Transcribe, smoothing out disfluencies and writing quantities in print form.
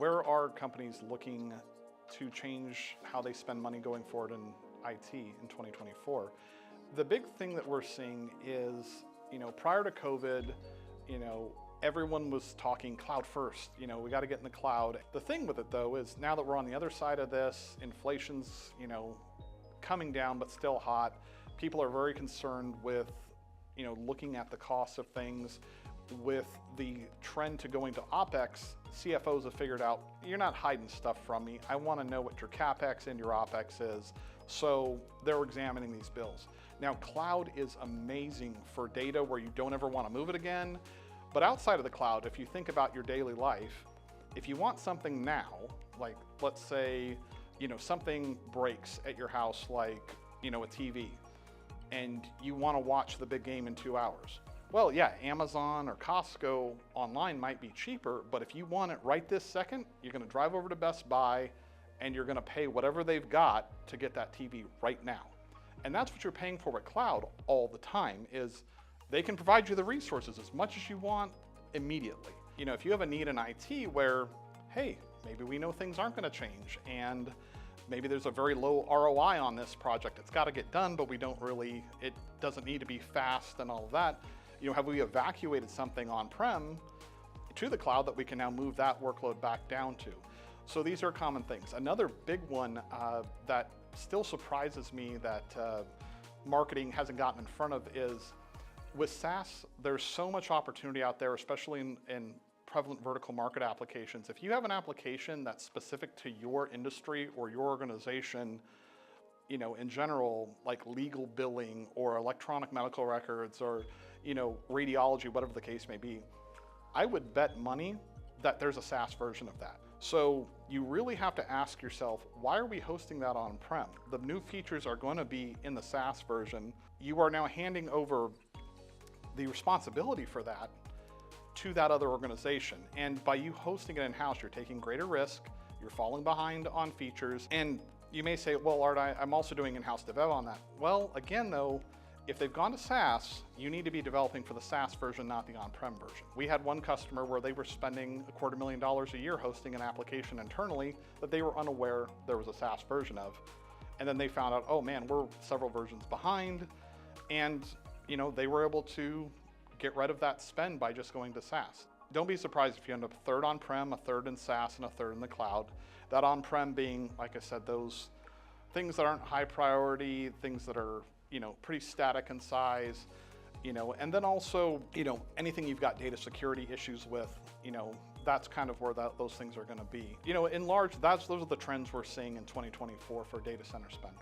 Where are companies looking to change how they spend money going forward in IT in 2024? The big thing that we're seeing is, prior to COVID, everyone was talking cloud first. We got to get in the cloud. The thing with it though is now that we're on the other side of this, inflation's, coming down but still hot. People are very concerned with, looking at the cost of things. With the trend to going to OpEx, CFOs have figured out, you're not hiding stuff from me. I want to know what your CapEx and your OpEx is. So they're examining these bills. Now, cloud is amazing for data where you don't ever want to move it again. But outside of the cloud, if you think about your daily life, if you want something now, like let's say, something breaks at your house, like, a TV, and you want to watch the big game in 2 hours. Well, yeah, Amazon or Costco online might be cheaper, but if you want it right this second, you're going to drive over to Best Buy and you're going to pay whatever they've got to get that TV right now. And that's what you're paying for with cloud all the time, is they can provide you the resources as much as you want immediately. If you have a need in IT where, hey, maybe we know things aren't going to change and maybe there's a very low ROI on this project. It's got to get done, but it doesn't need to be fast and all of that. Have we evacuated something on-prem to the cloud that we can now move that workload back down to? So these are common things. Another big one that still surprises me that marketing hasn't gotten in front of is with SaaS, there's so much opportunity out there, especially in prevalent vertical market applications. If you have an application that's specific to your industry or your organization, in general, like legal billing or electronic medical records or, radiology, whatever the case may be, I would bet money that there's a SaaS version of that. So you really have to ask yourself, why are we hosting that on-prem? The new features are going to be in the SaaS version. You are now handing over the responsibility for that to that other organization. And by you hosting it in-house, you're taking greater risk, you're falling behind on features, and you may say, well, Art, I'm also doing in-house dev on that. Well, again, though, if they've gone to SaaS, you need to be developing for the SaaS version, not the on-prem version. We had one customer where they were spending $250,000 a year hosting an application internally that they were unaware there was a SaaS version of. And then they found out, oh man, we're several versions behind. And they were able to get rid of that spend by just going to SaaS. Don't be surprised if you end up a third on-prem, a third in SaaS, and a third in the cloud. That on-prem being, like I said, those things that aren't high priority, things that are, pretty static in size, and then also, anything you've got data security issues with, that's kind of where those things are going to be. In large, those are the trends we're seeing in 2024 for data center spend.